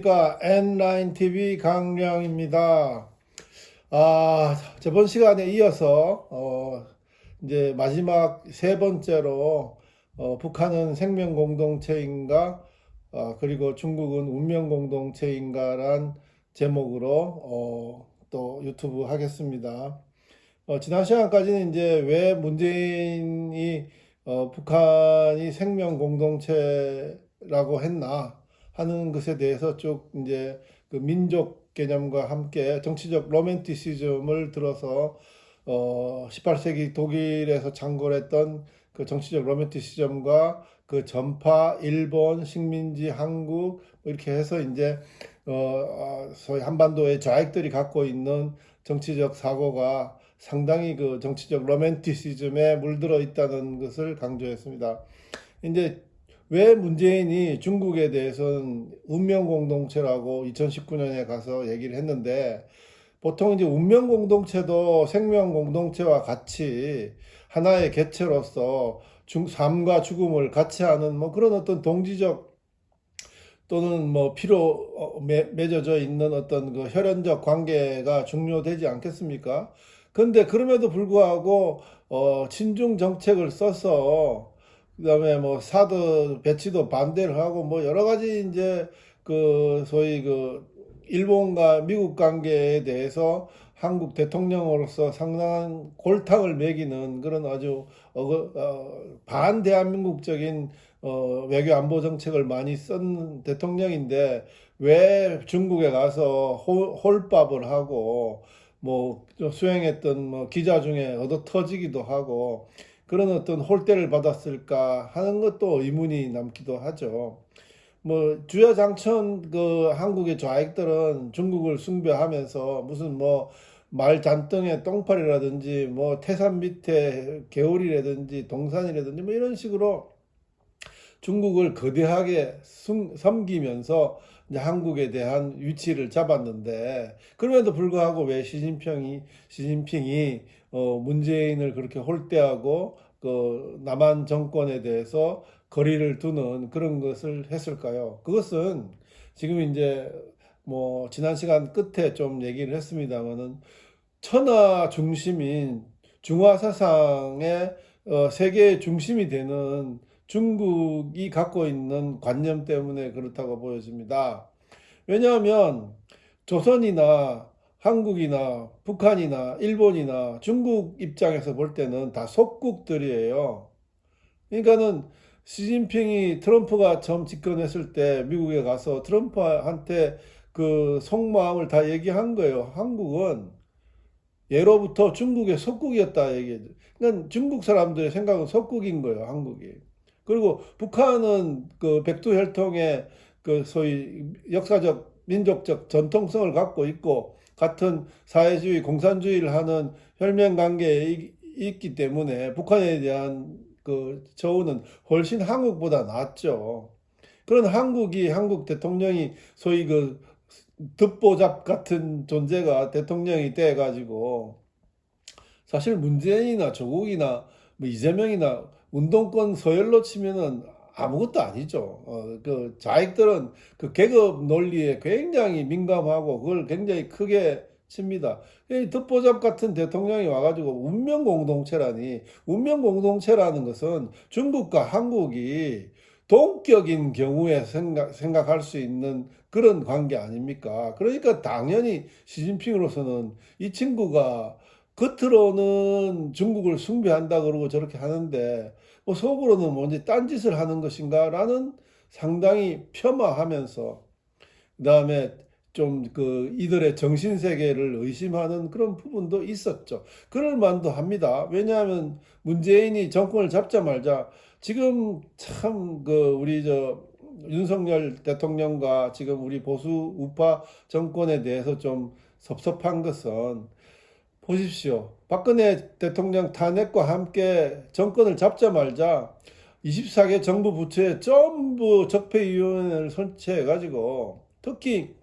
안녕하십니까. N라인 TV 강령입니다. 저번 시간에 이어서 이제 마지막 세 번째로 북한은 생명 공동체인가, 그리고 중국은 운명 공동체인가란 제목으로 또 유튜브 하겠습니다. 지난 시간까지는 이제 왜 문재인이 북한이 생명 공동체라고 했나 하는 것에 대해서 쭉 이제 그 민족 개념과 함께 정치적 로맨티시즘을 들어서 18세기 독일에서 창궐했던 그 정치적 로맨티시즘과 그 전파 일본 식민지 한국 뭐 이렇게 해서 이제 소위 한반도의 좌익들이 갖고 있는 정치적 사고가 상당히 그 정치적 로맨티시즘에 물들어 있다는 것을 강조했습니다. 이제 왜 문재인이 중국에 대해서는 운명 공동체라고 2019년에 가서 얘기를 했는데, 보통 이제 운명 공동체도 생명 공동체와 같이 하나의 개체로서 삶과 죽음을 같이 하는 뭐 그런 어떤 동지적 또는 뭐 피로 맺어져 있는 어떤 그 혈연적 관계가 중요되지 않겠습니까? 근데 그럼에도 불구하고 친중 정책을 써서 그다음에 뭐 사드 배치도 반대를 하고 뭐 여러 가지 이제 그 소위 그 일본과 미국 관계에 대해서 한국 대통령으로서 상당한 골탕을 먹이는 그런 아주 반대한민국적인 외교 안보 정책을 많이 쓴 대통령인데, 왜 중국에 가서 홀밥을 하고 뭐 수행했던 뭐 기자 중에 얻어 터지기도 하고 그런 어떤 홀대를 받았을까 하는 것도 의문이 남기도 하죠. 뭐 주야장천 그 한국의 좌익들은 중국을 숭배하면서 무슨 뭐 말 잔등에 똥파리라든지 뭐 태산 밑에 개울이라든지 동산이라든지 뭐 이런 식으로 중국을 거대하게 섬기면서 이제 한국에 대한 위치를 잡았는데, 그럼에도 불구하고 왜 시진핑이 문재인을 그렇게 홀대하고 그 남한 정권에 대해서 거리를 두는 그런 것을 했을까요? 그것은 지금 이제 뭐 지난 시간 끝에 좀 얘기를 했습니다만은, 천하 중심인 중화 사상의 세계의 중심이 되는 중국이 갖고 있는 관념 때문에 그렇다고 보여집니다. 왜냐하면 조선이나 한국이나 북한이나 일본이나 중국 입장에서 볼 때는 다 속국들이에요. 그러니까는 시진핑이 트럼프가 처음 집권했을 때 미국에 가서 트럼프한테 그 속마음을 다 얘기한 거예요. 한국은 예로부터 중국의 속국이었다 얘기해요. 그러니까 중국 사람들의 생각은 속국인 거예요, 한국이. 그리고 북한은 그 백두혈통의 그 소위 역사적 민족적 전통성을 갖고 있고 같은 사회주의 공산주의를 하는 혈맹 관계에 있기 때문에 북한에 대한 그 처우는 훨씬 한국보다 낫죠. 그런 한국 대통령이 소위 그 듣보잡 같은 존재가 대통령이 돼 가지고, 사실 문재인이나 조국이나 뭐 이재명이나 운동권 서열로 치면은 아무것도 아니죠. 그 좌익들은 그 계급 논리에 굉장히 민감하고 그걸 굉장히 크게 칩니다. 이 듣보잡 같은 대통령이 와가지고 운명 공동체라니, 운명 공동체라는 것은 중국과 한국이 동격인 경우에 생각할 수 있는 그런 관계 아닙니까? 그러니까 당연히 시진핑으로서는 이 친구가 겉으로는 중국을 숭배한다 그러고 저렇게 하는데 뭐 속으로는 뭔지 딴짓을 하는 것인가라는 상당히 폄하하면서, 그다음에 좀 그 이들의 정신 세계를 의심하는 그런 부분도 있었죠. 그럴 만도 합니다. 왜냐하면 문재인이 정권을 잡자마자 지금 참 그 우리 저 윤석열 대통령과 지금 우리 보수 우파 정권에 대해서 좀 섭섭한 것은, 보십시오. 박근혜 대통령 탄핵과 함께 정권을 잡자마자 24개 정부 부처에 전부 적폐위원회를 설치해가지고, 특히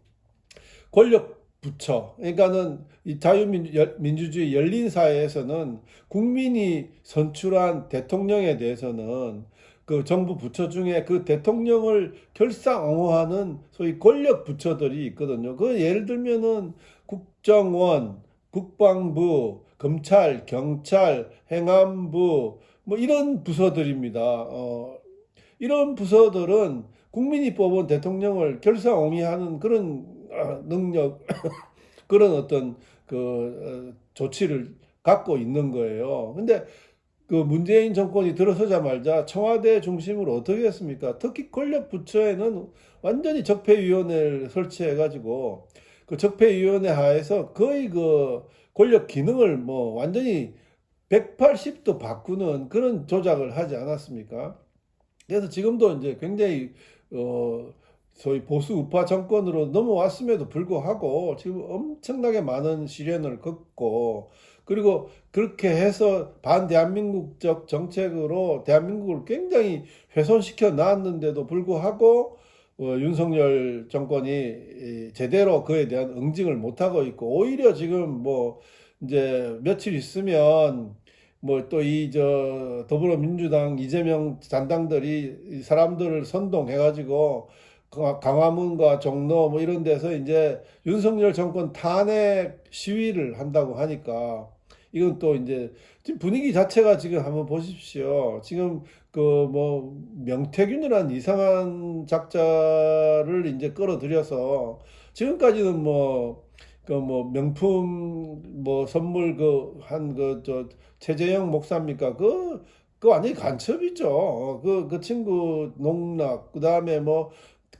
권력 부처, 그러니까는 이 자유민주주의 열린 사회에서는 국민이 선출한 대통령에 대해서는 그 정부 부처 중에 그 대통령을 결사옹호하는 소위 권력 부처들이 있거든요. 그 예를 들면은 국정원, 국방부, 검찰, 경찰, 행안부 뭐 이런 부서들입니다. 이런 부서들은 국민이 뽑은 대통령을 결사옹위하는 그런 능력, 그런 어떤 조치를 갖고 있는 거예요. 근데 그 문재인 정권이 들어서자마자 청와대 중심으로 어떻게 했습니까? 특히 권력 부처에는 완전히 적폐위원회를 설치해가지고 그 적폐위원회 하에서 거의 그 권력 기능을 뭐 완전히 180도 바꾸는 그런 조작을 하지 않았습니까? 그래서 지금도 이제 굉장히 어 소위 보수 우파 정권으로 넘어왔음에도 불구하고 지금 엄청나게 많은 시련을 겪고 그리고 그렇게 해서 반대한민국적 정책으로 대한민국을 굉장히 훼손시켜 놨는데도 불구하고 윤석열 정권이 제대로 그에 대한 응징을 못하고 있고 오히려 지금 뭐 이제 며칠 있으면 뭐 또 이 저 더불어민주당 이재명 잔당들이 이 사람들을 선동해가지고 광화문과 종로 뭐 이런 데서 이제 윤석열 정권 탄핵 시위를 한다고 하니까 이건 또 이제 지금 분위기 자체가 지금 한번 보십시오. 지금 그 뭐 명태균이라는 이상한 작자를 이제 끌어들여서 지금까지는 뭐 그 뭐 명품 뭐 선물 그 한 그 저 최재형 목사입니까? 그 완전히 간첩이죠. 그 친구 농락 그다음에 뭐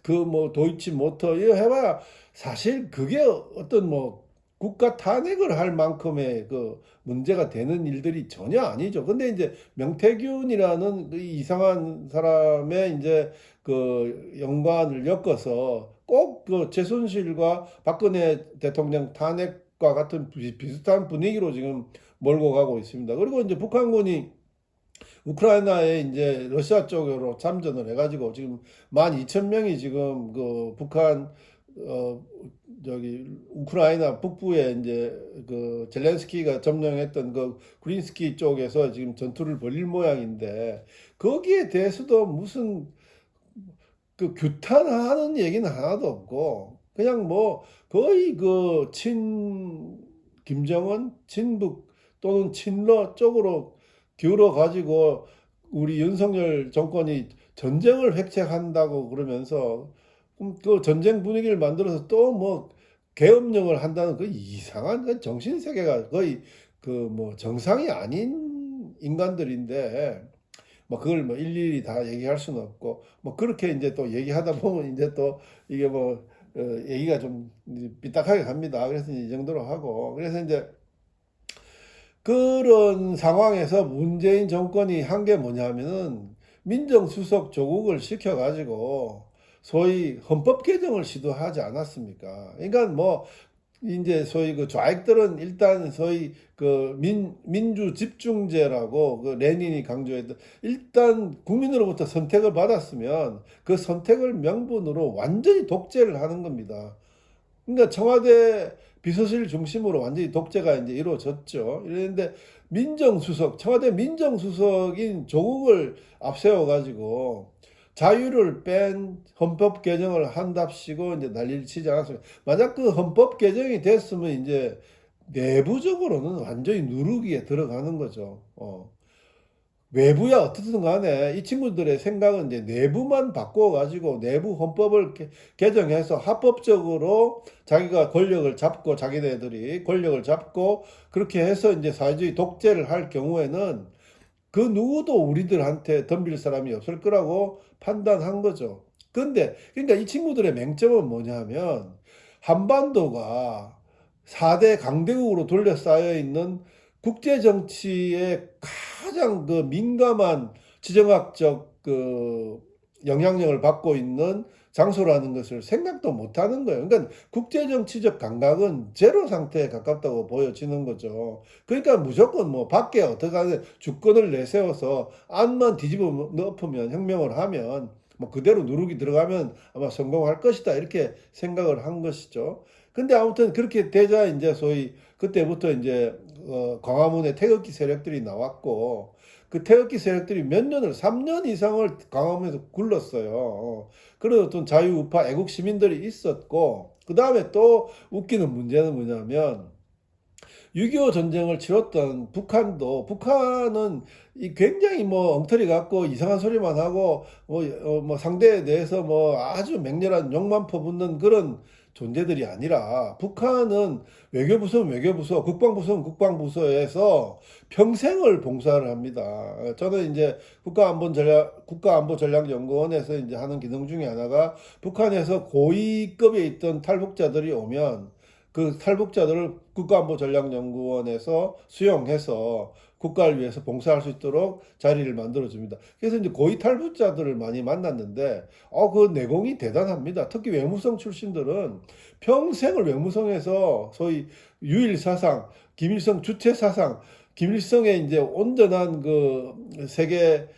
그 뭐 도이치 모터 이거 해봐야 사실 그게 어떤 뭐 국가 탄핵을 할 만큼의 그 문제가 되는 일들이 전혀 아니죠. 근데 이제 명태균이라는 그 이상한 사람의 이제 그 연관을 엮어서 꼭 그 최순실과 박근혜 대통령 탄핵과 같은 비슷한 분위기로 지금 몰고 가고 있습니다. 그리고 이제 북한군이 우크라이나에 이제 러시아 쪽으로 참전을 해가지고 지금 12,000명이 지금 그 북한 어 저기 우크라이나 북부에 이제 그 젤렌스키가 점령했던 그 그린스키 쪽에서 지금 전투를 벌일 모양인데 거기에 대해서도 무슨 그 규탄하는 얘기는 하나도 없고 그냥 뭐 거의 그 친 김정은 친북 또는 친러 쪽으로 기울어 가지고 우리 윤석열 정권이 전쟁을 획책한다고 그러면서 그 전쟁 분위기를 만들어서 또 뭐 계엄령을 한다는 그 이상한 그 정신 세계가 거의 그 뭐 정상이 아닌 인간들인데 뭐 그걸 뭐 일일이 다 얘기할 수는 없고 뭐 그렇게 이제 또 얘기하다 보면 이제 또 이게 뭐 얘기가 좀 삐딱하게 갑니다. 그래서 이 정도로 하고 그래서 이제 그런 상황에서 문재인 정권이 한 게 뭐냐면은 민정수석 조국을 시켜가지고 소위 헌법 개정을 시도하지 않았습니까? 그러니까 뭐 이제 소위 그 좌익들은 일단 소위 그 민주 집중제라고 그 레닌이 강조했던 일단 국민으로부터 선택을 받았으면 그 선택을 명분으로 완전히 독재를 하는 겁니다. 그러니까 청와대 비서실 중심으로 완전히 독재가 이제 이루어졌죠. 이랬는데 민정수석, 청와대 민정수석인 조국을 앞세워 가지고 자유를 뺀 헌법 개정을 한답시고 이제 난리를 치지 않았습니까? 만약 그 헌법 개정이 됐으면 이제 내부적으로는 완전히 누르기에 들어가는 거죠. 외부야 어떻든 간에 이 친구들의 생각은 이제 내부만 바꿔가지고 내부 헌법을 개정해서 합법적으로 자기가 권력을 잡고 자기네들이 권력을 잡고 그렇게 해서 이제 사회주의 독재를 할 경우에는 그 누구도 우리들한테 덤빌 사람이 없을 거라고 판단한 거죠. 근데 그러니까 이 친구들의 맹점은 뭐냐면 한반도가 4대 강대국으로 둘러싸여 있는 국제 정치에 가장 그 민감한 지정학적 그 영향력을 받고 있는 장소라는 것을 생각도 못 하는 거예요. 그러니까 국제 정치적 감각은 제로 상태에 가깝다고 보여지는 거죠. 그러니까 무조건 뭐 밖에 어떻게 하든 주권을 내세워서 안만 뒤집어 엎으면 혁명을 하면 뭐 그대로 누르기 들어가면 아마 성공할 것이다 이렇게 생각을 한 것이죠. 근데 아무튼 그렇게 되자 이제 소위 그때부터 이제 광화문에 태극기 세력들이 나왔고 그 태극기 세력들이 몇 년을 3년 이상을 강화문에서 굴렀어요. 그런 어떤 자유우파 애국 시민들이 있었고 그 다음에 또 웃기는 문제는 뭐냐면 6.25 전쟁을 치렀던 북한은 굉장히 뭐 엉터리 같고 이상한 소리만 하고 뭐 상대에 대해서 뭐 아주 맹렬한 욕만 퍼붓는 그런 존재들이 아니라 북한은 외교부서는 외교부서, 국방부서는 국방부서에서 평생을 봉사를 합니다. 저는 이제 국가안보전략연구원에서 이제 하는 기능 중에 하나가 북한에서 고위급에 있던 탈북자들이 오면 그 탈북자들을 국가안보전략연구원에서 수용해서 국가를 위해서 봉사할 수 있도록 자리를 만들어줍니다. 그래서 이제 고위 탈북자들을 많이 만났는데, 그 내공이 대단합니다. 특히 외무성 출신들은 평생을 외무성에서 소위 유일사상, 김일성 주체사상, 김일성의 이제 온전한 그 세계의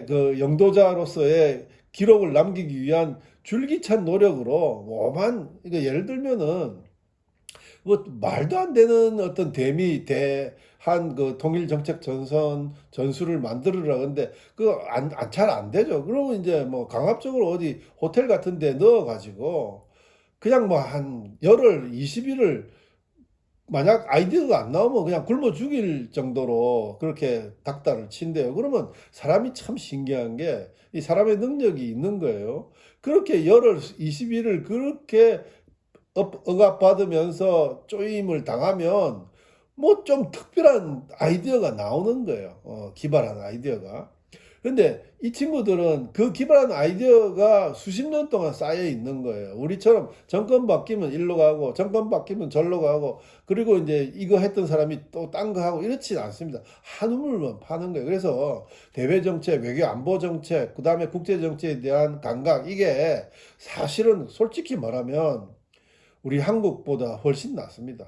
그 영도자로서의 기록을 남기기 위한 줄기찬 노력으로 예를 들면은 뭐 말도 안 되는 어떤 대한 그 통일정책 전술을 만들으라. 근데 잘 안 되죠. 그러면 이제 뭐 강압적으로 어디 호텔 같은 데 넣어가지고 그냥 뭐 한 열흘, 20일을 만약 아이디어가 안 나오면 그냥 굶어 죽일 정도로 그렇게 닥달을 친대요. 그러면 사람이 참 신기한 게 이 사람의 능력이 있는 거예요. 그렇게 열흘, 20일을 그렇게 억압받으면서 쪼임을 당하면 뭐 좀 특별한 아이디어가 나오는 거예요. 기발한 아이디어가. 근데 이 친구들은 그 기발한 아이디어가 수십 년 동안 쌓여 있는 거예요. 우리처럼 정권 바뀌면 일로 가고, 정권 바뀌면 절로 가고, 그리고 이제 이거 했던 사람이 또 딴 거 하고 이렇지 않습니다. 한 우물만 파는 거예요. 그래서 대외 정책, 외교 안보 정책, 그 다음에 국제 정책에 대한 감각, 이게 사실은 솔직히 말하면 우리 한국보다 훨씬 낫습니다.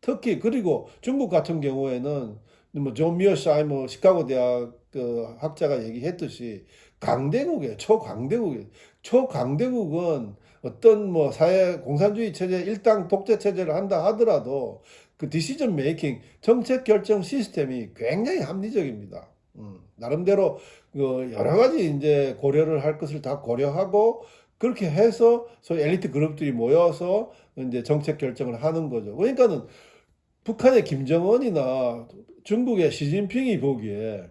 특히 그리고 중국 같은 경우에는 뭐 존 미어샤이 뭐 시카고 대학 그 학자가 얘기했듯이 강대국이에요. 초강대국이에요. 초강대국은 어떤 뭐 사회 공산주의 체제 일당 독재 체제를 한다 하더라도 그 디시전 메이킹 정책 결정 시스템이 굉장히 합리적입니다. 나름대로 그 여러 가지 이제 고려를 할 것을 다 고려하고 그렇게 해서 소위 엘리트 그룹들이 모여서 이제 정책 결정을 하는 거죠. 그러니까는 북한의 김정은이나 중국의 시진핑이 보기에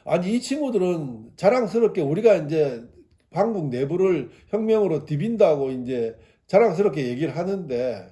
아니 이 친구들은 자랑스럽게 우리가 이제 한국 내부를 혁명으로 디빈다고 이제 자랑스럽게 얘기를 하는데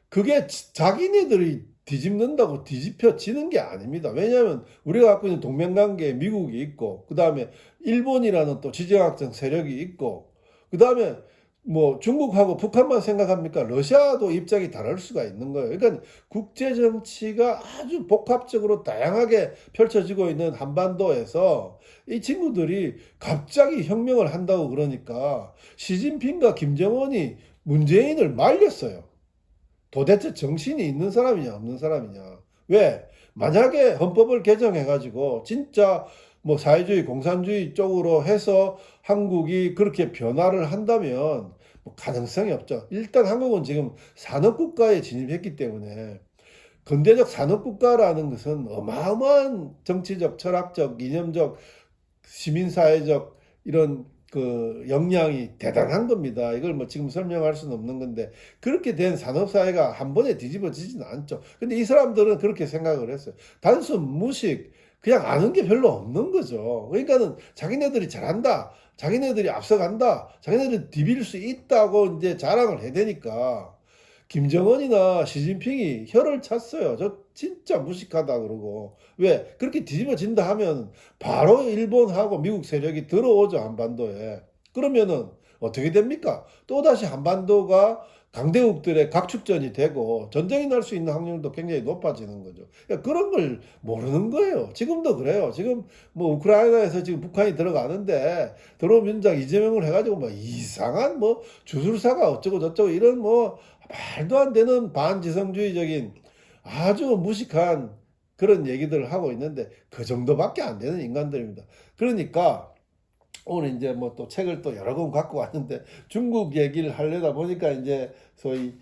그게 자기네들이 뒤집는다고 뒤집혀지는 게 아닙니다. 왜냐하면 우리가 갖고 있는 동맹관계에 미국이 있고 그 다음에 일본이라는 또 지정학적 세력이 있고 그 다음에 뭐 중국하고 북한만 생각합니까? 러시아도 입장이 다를 수가 있는 거예요. 그러니까 국제 정치가 아주 복합적으로 다양하게 펼쳐지고 있는 한반도에서 이 친구들이 갑자기 혁명을 한다고 그러니까 시진핑과 김정은이 문재인을 말렸어요. 도대체 정신이 있는 사람이냐 없는 사람이냐. 왜? 만약에 헌법을 개정해가지고 진짜 뭐 사회주의 공산주의 쪽으로 해서 한국이 그렇게 변화를 한다면 뭐 가능성이 없죠. 일단 한국은 지금 산업국가에 진입했기 때문에 근대적 산업국가라는 것은 어마어마한 정치적, 철학적, 이념적, 시민사회적 이런 그 역량이 대단한 겁니다. 이걸 뭐 지금 설명할 수는 없는 건데 그렇게 된 산업사회가 한 번에 뒤집어지지는 않죠. 근데 이 사람들은 그렇게 생각을 했어요. 단순 무식, 그냥 아는 게 별로 없는 거죠. 그러니까는 자기네들이 잘한다, 자기네들이 앞서간다, 자기네들이 디빌 수 있다고 이제 자랑을 해대니까 김정은이나 시진핑이 혀를 찼어요. 저 진짜 무식하다 그러고. 왜? 그렇게 뒤집어진다 하면 바로 일본하고 미국 세력이 들어오죠, 한반도에. 그러면은 어떻게 됩니까? 또다시 한반도가 강대국들의 각축전이 되고 전쟁이 날 수 있는 확률도 굉장히 높아지는 거죠. 그러니까 그런 걸 모르는 거예요. 지금도 그래요. 지금 뭐 우크라이나에서 지금 북한이 들어가는데 들어오면 이재명을 해가지고 뭐 이상한 뭐 주술사가 어쩌고 저쩌고 이런 뭐 말도 안 되는 반지성주의적인 아주 무식한 그런 얘기들을 하고 있는데 그 정도밖에 안 되는 인간들입니다. 그러니까 오늘 이제 뭐 또 책을 또 여러 권 갖고 왔는데 중국 얘기를 하려다 보니까 이제 소위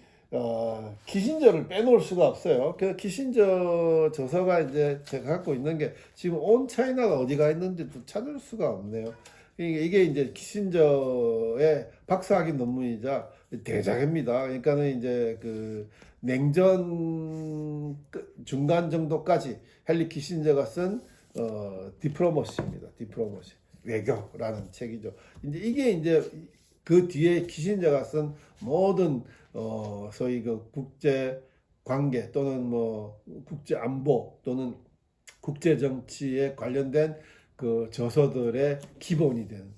키신저를 빼놓을 수가 없어요. 그 키신저 저서가 이제 제가 갖고 있는 게 지금 온 차이나가 어디가 있는지도 찾을 수가 없네요. 이게 이제 키신저의 박사학위 논문이자 대작입니다. 그러니까는 이제 그 냉전 중간 정도까지 헨리 키신저가 쓴 디플로머시입니다. 디플로머시 외교라는 책이죠. 이제 이게 이제 그 뒤에 키신저가 쓴 모든 소위 그 국제 관계 또는 뭐 국제 안보 또는 국제 정치에 관련된 그 저서들의 기본이 되는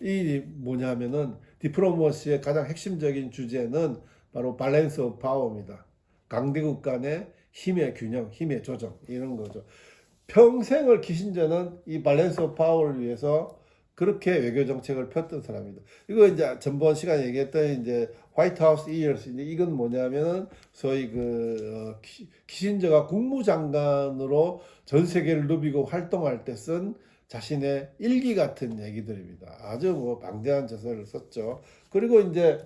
이 뭐냐면은 디플로머시의 가장 핵심적인 주제는 바로 밸런스 오브 파워입니다. 강대국 간의 힘의 균형, 힘의 조정 이런 거죠. 평생을 키신저는 이 밸런스 오브 파워를 위해서 그렇게 외교 정책을 폈던 사람입니다. 이거 이제 전번 시간에 얘기했던 이제 화이트 하우스 이어스 이건 뭐냐면은 소위 그 키신저가 국무장관으로 전 세계를 누비고 활동할 때 쓴 자신의 일기 같은 얘기들입니다. 아주 뭐 방대한 저서를 썼죠. 그리고 이제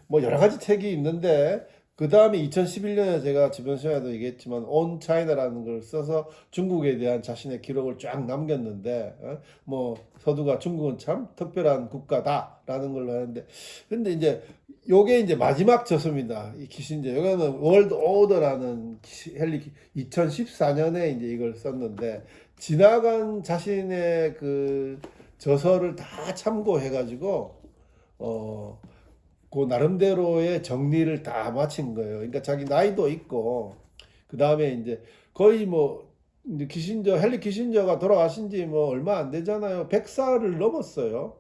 뭐 여러 가지 책이 있는데 그 다음에 2011년에 제가 지난 시간에도 얘기했지만 온 차이나라는 걸 써서 중국에 대한 자신의 기록을 쫙 남겼는데 뭐 서두가 중국은 참 특별한 국가다라는 걸로 하는데 근데 이제 요게 이제 마지막 저서입니다. 이 키신저 이거는 월드 오더라는 헨리 2014년에 이제 이걸 썼는데 지나간 자신의 그 저서를 다 참고해가지고 그 나름대로의 정리를 다 마친 거예요. 그러니까 자기 나이도 있고 그 다음에 이제 거의 뭐 이제 헨리 키신저가 돌아가신 지 뭐 얼마 안 되잖아요. 100살을 넘었어요.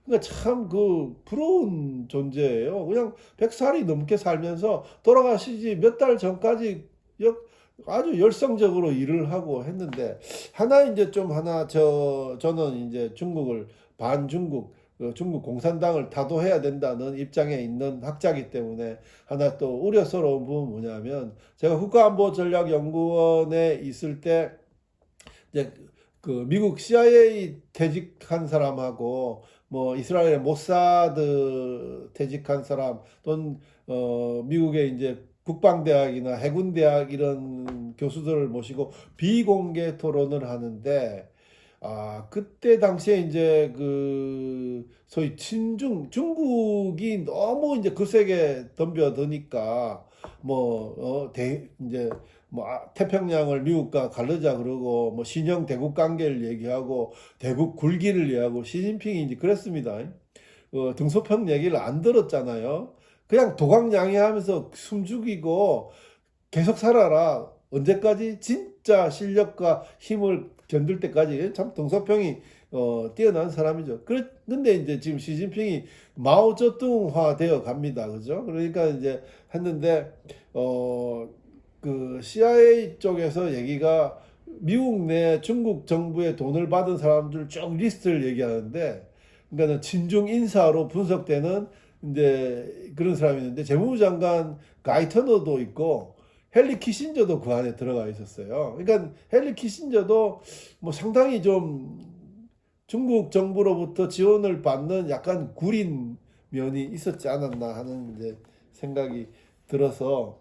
그러니까 참 그 부러운 존재예요. 그냥 100살이 넘게 살면서 돌아가시지 몇 달 전까지 아주 열성적으로 일을 하고 했는데 하나 이제 좀 하나 저는 이제 중국을 반중국 중국 공산당을 타도해야 된다는 입장에 있는 학자이기 때문에 하나 또 우려스러운 부분은 뭐냐면 제가 국가안보전략연구원에 있을 때 이제 그 미국 CIA 퇴직한 사람하고 뭐 이스라엘의 모사드 퇴직한 사람 또는 미국의 이제 국방대학이나 해군대학 이런 교수들을 모시고 비공개 토론을 하는데 그때 당시에 이제 그 소위 중국이 너무 이제 거세게 덤벼드니까 이제 태평양을 미국과 가르자 그러고 뭐 신형 대국 관계를 얘기하고 대국 굴기를 얘기하고 시진핑이 이제 그랬습니다. 등소평 얘기를 안 들었잖아요. 그냥 도각양이하면서 숨죽이고 계속 살아라. 언제까지 진짜 실력과 힘을 견딜 때까지 참 등소평이 뛰어난 사람이죠. 그런데 이제 지금 시진핑이 마오쩌둥화 되어 갑니다. 그죠? 그러니까 이제 했는데 그 CIA 쪽에서 얘기가 미국 내 중국 정부의 돈을 받은 사람들 쭉 리스트를 얘기하는데 그러니까 친중 인사로 분석되는 이제 그런 사람이 있는데 재무부 장관 가이터너도 있고 헨리 키신저도 그 안에 들어가 있었어요. 그러니까 헨리 키신저도 뭐 상당히 좀 중국 정부로부터 지원을 받는 약간 구린 면이 있었지 않았나 하는 이제 생각이 들어서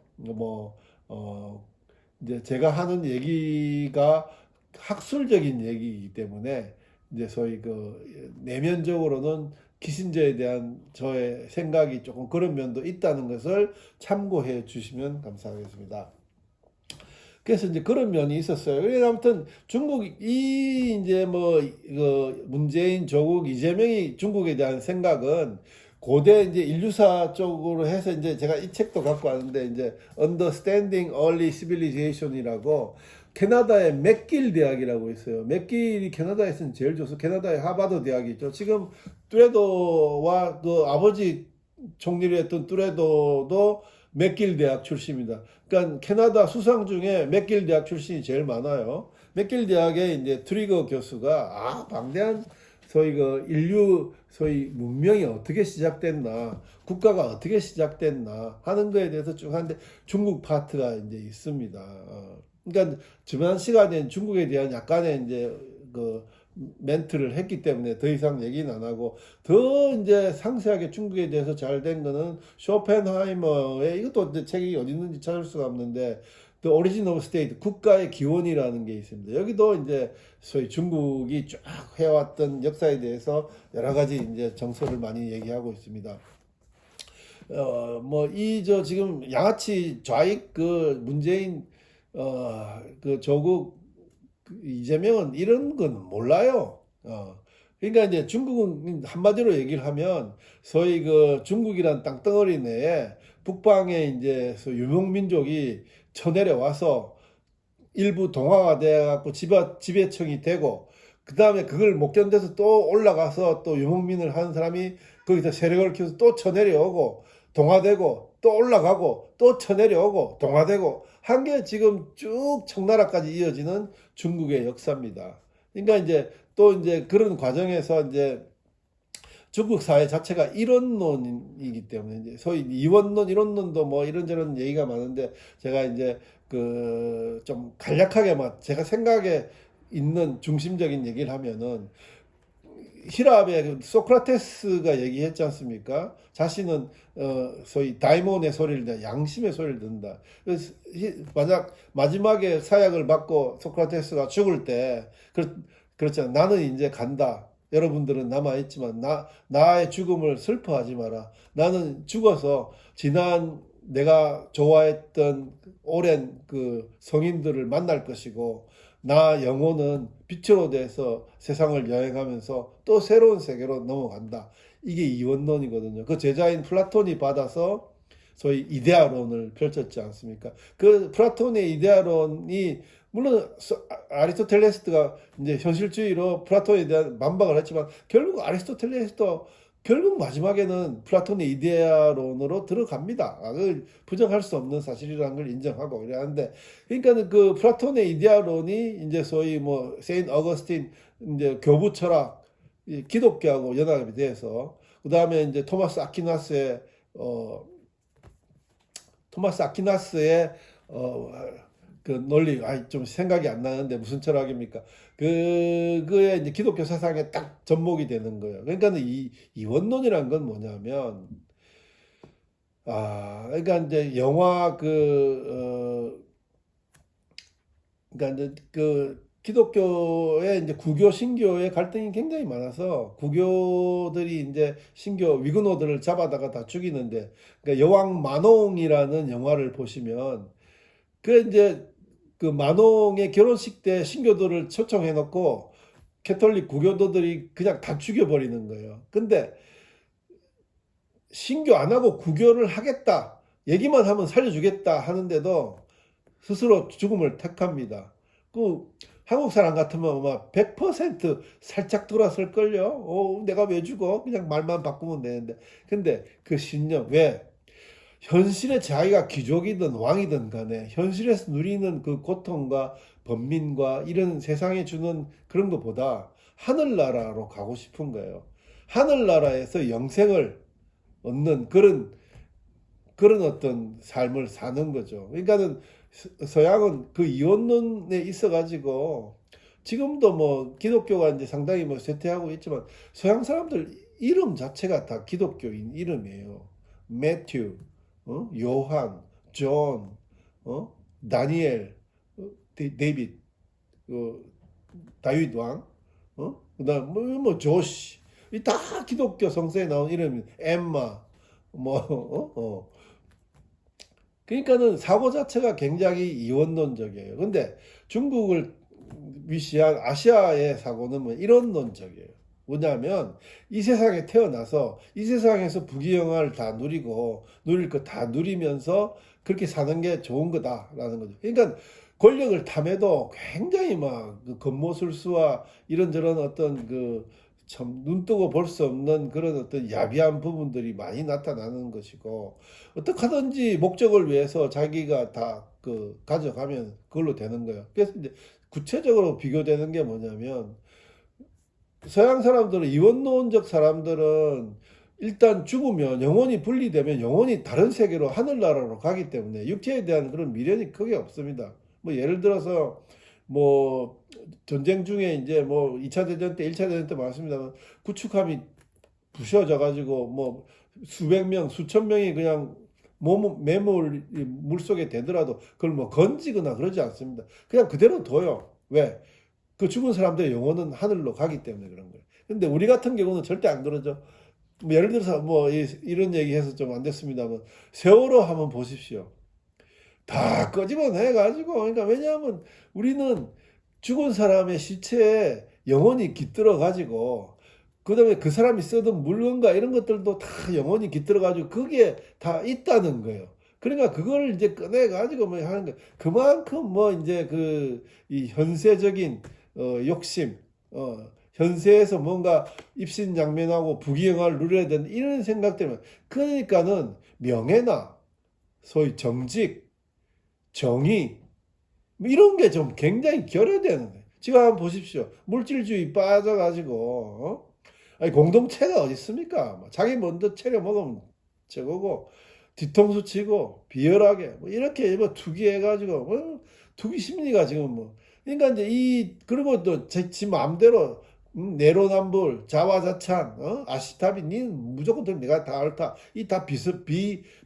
이제 제가 하는 얘기가 학술적인 얘기이기 때문에 이제 소위 그 내면적으로는 키신저에 대한 저의 생각이 조금 그런 면도 있다는 것을 참고해 주시면 감사하겠습니다. 그래서 이제 그런 면이 있었어요. 그래서 아무튼 중국이 이제 문재인, 조국, 이재명이 중국에 대한 생각은 고대 이제 인류사 쪽으로 해서 이제 제가 이 책도 갖고 왔는데 이제 Understanding Early Civilization이라고 캐나다의 맥길 대학이라고 있어요. 맥길이 캐나다에서는 제일 좋소. 캐나다의 하버드 대학이 있죠. 지금 뚜레도와 그 아버지 총리를 했던 뚜레도도 맥길 대학 출신입니다. 그러니까 캐나다 수상 중에 맥길 대학 출신이 제일 많아요. 맥길 대학의 이제 트리거 교수가 방대한 소위 그 인류 소위 문명이 어떻게 시작됐나, 국가가 어떻게 시작됐나 하는 거에 대해서 쭉 하는데 중국 파트가 이제 있습니다. 그러니까 지난 시간에 중국에 대한 약간의 이제 그 멘트를 했기 때문에 더 이상 얘기는 안 하고, 더 이제 상세하게 중국에 대해서 잘 된 거는 쇼펜하이머의, 이것도 이제 책이 어디 있는지 찾을 수가 없는데, The Origin of State, 국가의 기원이라는 게 있습니다. 여기도 이제 소위 중국이 쭉 해왔던 역사에 대해서 여러 가지 이제 정서를 많이 얘기하고 있습니다. 뭐, 지금 양아치 좌익 그 문재인, 그 조국 그 이재명은 이런 건 몰라요. 그러니까 이제 중국은 한마디로 얘기를 하면 소위 그 중국이란 땅덩어리 내에 북방에 이제 유목민족이 쳐내려와서 일부 동화가 돼갖고 지배청이 되고, 그 다음에 그걸 못 견뎌서 또 올라가서 또 유목민을 하는 사람이 거기서 세력을 키워서 또 쳐내려오고, 동화되고, 또 올라가고, 또 쳐내려오고, 동화되고, 한 게 지금 쭉 청나라까지 이어지는 중국의 역사입니다. 그러니까 이제 또 이제 그런 과정에서 이제 중국 사회 자체가 이론론이기 때문에 이제 소위 이원론, 이론론도 뭐 이런저런 얘기가 많은데, 제가 이제 그 좀 간략하게만 제가 생각에 있는 중심적인 얘기를 하면은, 히랍의 그 소크라테스가 얘기했지 않습니까? 자신은 소위 다이몬의 소리를 듣는다, 양심의 소리를 듣는다. 그래서 만약 마지막에 사약을 받고 소크라테스가 죽을 때 그렇잖아. 나는 이제 간다. 여러분들은 남아있지만 나의 죽음을 슬퍼하지 마라. 나는 죽어서 지난 내가 좋아했던 오랜 그 성인들을 만날 것이고, 나 영혼은 빛으로 돼서 세상을 여행하면서 또 새로운 세계로 넘어간다. 이게 이원론이거든요. 그 제자인 플라톤이 받아서 소위 이데아론을 펼쳤지 않습니까? 그 플라톤의 이데아론이, 물론 아리스토텔레스가 이제 현실주의로 플라톤에 대한 반박을 했지만, 결국 아리스토텔레스도 결국 마지막에는 플라톤의 이데아론으로 들어갑니다. 그걸 부정할 수 없는 사실이라는 걸 인정하고 그래야 하는데, 그러니까는 그 플라톤의 이데아론이 이제 소위 뭐 세인트 어거스틴 이제 교부 철학, 기독교하고 연합이 돼서, 그 다음에 이제 토마스 아퀴나스의 그 논리, 좀 생각이 안 나는데 무슨 철학입니까? 그의 이제 기독교 사상에 딱 접목이 되는 거예요. 그러니까는 이원론이란 건 뭐냐면, 그러니까 이제 영화 그러니까 이제 그 기독교의 이제 구교 신교의 갈등이 굉장히 많아서, 구교들이 이제 신교 위근호들을 잡아다가 다 죽이는데, 그러니까 여왕 마농이라는 영화를 보시면, 그 이제 그 마농의 결혼식 때 신교도를 초청해 놓고 캐톨릭 구교도들이 그냥 다 죽여버리는 거예요. 근데 신교 안 하고 구교를 하겠다, 얘기만 하면 살려주겠다 하는데도 스스로 죽음을 택합니다. 그 한국 사람 같으면 아마 100% 살짝 돌아설걸요. 내가 왜 죽어? 그냥 말만 바꾸면 되는데. 근데 그 신념, 왜? 현실에 자기가 귀족이든 왕이든 간에 현실에서 누리는 그 고통과 번민과 이런 세상에 주는 그런 것보다 하늘나라로 가고 싶은 거예요. 하늘나라에서 영생을 얻는 그런 어떤 삶을 사는 거죠. 그러니까는 서양은 그 이원론에 있어가지고, 지금도 뭐 기독교가 이제 상당히 뭐 쇠퇴하고 있지만, 서양 사람들 이름 자체가 다 기독교인 이름이에요. 매튜, 요한, 존, 다니엘, 데이빗, 다윗 왕, 그다음 뭐 조시, 이 다 기독교 성서에 나온 이름이, 엠마, 그러니까는 사고 자체가 굉장히 이원론적이에요. 근데 중국을 위시한 아시아의 사고는 뭐 이론론적이에요. 뭐냐면, 이 세상에 태어나서 이 세상에서 부귀영화를 다 누리고 누릴 거 다 누리면서 그렇게 사는 게 좋은 거다라는 거죠. 그러니까 권력을 탐해도 굉장히 막그 겉모술수와 이런저런 어떤 그 참 눈뜨고 볼 수 없는 그런 어떤 야비한 부분들이 많이 나타나는 것이고, 어떻게 하든지 목적을 위해서 자기가 다 그 가져가면 그걸로 되는 거예요. 그래서 이제 구체적으로 비교되는 게 뭐냐면, 서양 사람들은, 이원론적 사람들은 일단 죽으면 영혼이 분리되면 영혼이 다른 세계로, 하늘나라로 가기 때문에 육체에 대한 그런 미련이 크게 없습니다. 뭐 예를 들어서 뭐 전쟁 중에 이제 뭐 2차 대전 때, 1차 대전 때 많습니다만 구축함이 부셔져 가지고 뭐 수백 명, 수천 명이 그냥 매몰 물속에 되더라도 그걸 뭐 건지거나 그러지 않습니다. 그냥 그대로 둬요. 왜? 그 죽은 사람들의 영혼은 하늘로 가기 때문에 그런 거예요. 근데 우리 같은 경우는 절대 안 그러죠. 뭐 예를 들어서 뭐 이런 얘기해서 좀 안 됐습니다만 세월호 한번 보십시오. 다 끄집어내 가지고, 그러니까 왜냐하면 우리는 죽은 사람의 시체에 영혼이 깃들어 가지고 그다음에 그 사람이 쓰던 물건과 이런 것들도 다 영혼이 깃들어 가지고 그게 다 있다는 거예요. 그러니까 그걸 이제 꺼내 가지고 뭐 하는 거, 그만큼 뭐 이제 그 이 현세적인 욕심, 현세에서 뭔가 입신양면하고 부귀영화를 누려야 되는 이런 생각 때문에, 그러니까는 명예나 소위 정직, 정의 뭐 이런 게 좀 굉장히 결여되는 거예요. 지금 한번 보십시오. 물질주의 빠져가지고 아니 공동체가 어디 있습니까? 뭐 자기 먼저 차려 먹으면 저거고 뒤통수 치고 비열하게 뭐 이렇게 뭐 투기해가지고 뭐 투기 심리가 지금 뭐, 그러니까 이제 그리고 또 지 마음대로 내로남불 자화자찬, 아시타비 니는 무조건 내가 다 옳다, 이 다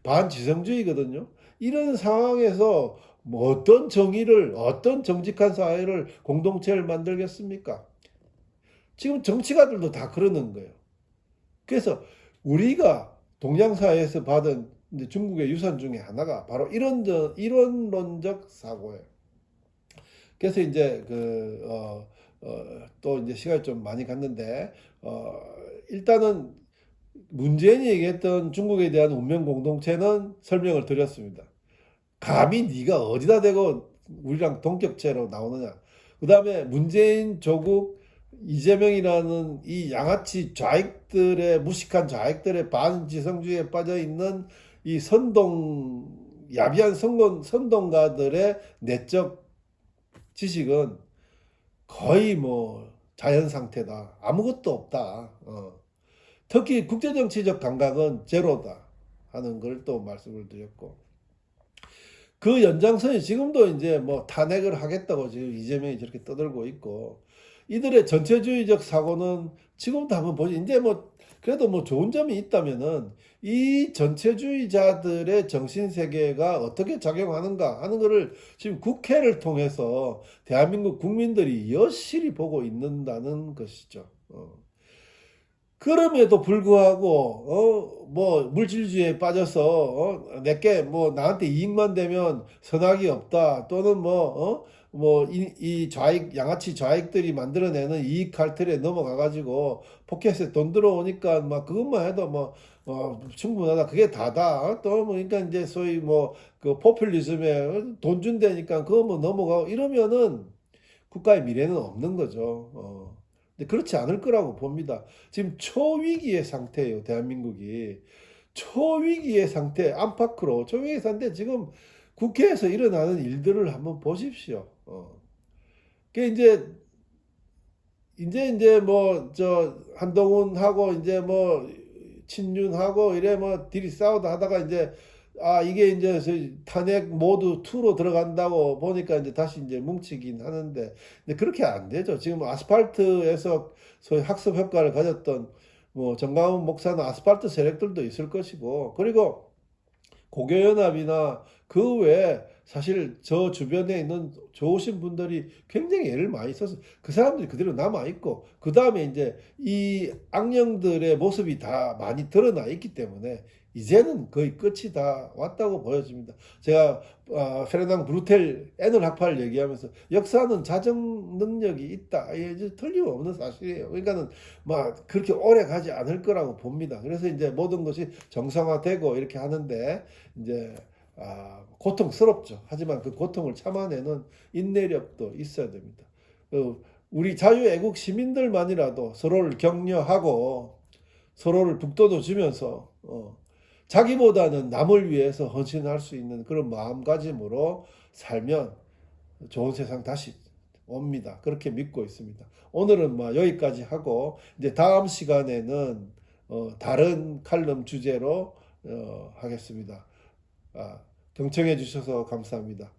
반지성주의거든요. 이런 상황에서 뭐 어떤 정의를, 어떤 정직한 사회를, 공동체를 만들겠습니까? 지금 정치가들도 다 그러는 거예요. 그래서 우리가 동양사회에서 받은 중국의 유산 중에 하나가 바로 이론론적 사고예요. 그래서 이제 또 이제 시간이 좀 많이 갔는데, 일단은 문재인이 얘기했던 중국에 대한 운명 공동체는 설명을 드렸습니다. 감히 네가 어디다 대고 우리랑 동격체로 나오느냐. 그 다음에 문재인, 조국, 이재명이라는 이 양아치 좌익들의, 무식한 좌익들의 반지성주의에 빠져 있는 이 야비한 선동가들의 내적 지식은 거의 뭐 자연 상태다. 아무것도 없다. 특히 국제정치적 감각은 제로다 하는 걸 또 말씀을 드렸고, 그 연장선이 지금도 이제 뭐 탄핵을 하겠다고 지금 이재명이 저렇게 떠들고 있고, 이들의 전체주의적 사고는 지금도 한번 보지. 이제 뭐 그래도 뭐 좋은 점이 있다면은 이 전체주의자들의 정신세계가 어떻게 작용하는가 하는 것을 지금 국회를 통해서 대한민국 국민들이 여실히 보고 있는다는 것이죠. 그럼에도 불구하고 뭐 물질주의에 빠져서 내게 뭐 나한테 이익만 되면 선악이 없다, 또는 뭐 이 좌익, 양아치 좌익들이 만들어내는 이익 칼텔에 넘어가 가지고 포켓에 돈 들어오니까 막 그것만 해도 뭐 충분하다, 그게 다다, 또 뭐 그러니까 이제 소위 뭐 그 포퓰리즘에 돈 준다니까 그거 뭐 넘어가고 이러면은 국가의 미래는 없는 거죠. 근데 그렇지 않을 거라고 봅니다. 지금 초위기의 상태예요, 대한민국이. 초위기의 상태, 안팎으로 초위기의 상태. 지금 국회에서 일어나는 일들을 한번 보십시오. 그 이제 뭐 저 한동훈하고 이제 뭐 친윤하고 이래 뭐 둘이 싸우다 하다가 이제 이게 이제 탄핵 모드 2로 들어간다고 보니까 이제 다시 이제 뭉치긴 하는데, 근데 그렇게 안 되죠. 지금 아스팔트에서 소위 학습 효과를 가졌던 뭐 정강훈 목사는 아스팔트 세력들도 있을 것이고, 그리고 고교연합이나 그 외에 사실 저 주변에 있는 좋으신 분들이 굉장히 애를 많이 써서 그 사람들이 그대로 남아있고, 그 다음에 이제 이 악령들의 모습이 다 많이 드러나 있기 때문에 이제는 거의 끝이 다 왔다고 보여집니다. 제가 페르낭 브루텔 애널 학파를 얘기하면서 역사는 자정 능력이 있다, 이게 틀림없는 사실이에요. 그러니까는 막 그렇게 오래 가지 않을 거라고 봅니다. 그래서 이제 모든 것이 정상화되고 이렇게 하는데 이제 고통스럽죠. 하지만 그 고통을 참아내는 인내력도 있어야 됩니다. 우리 자유애국 시민들만이라도 서로를 격려하고 서로를 북돋워 주면서 자기보다는 남을 위해서 헌신할 수 있는 그런 마음가짐으로 살면 좋은 세상 다시 옵니다. 그렇게 믿고 있습니다. 오늘은 뭐 여기까지 하고 이제 다음 시간에는 다른 칼럼 주제로 하겠습니다. 경청해 주셔서 감사합니다.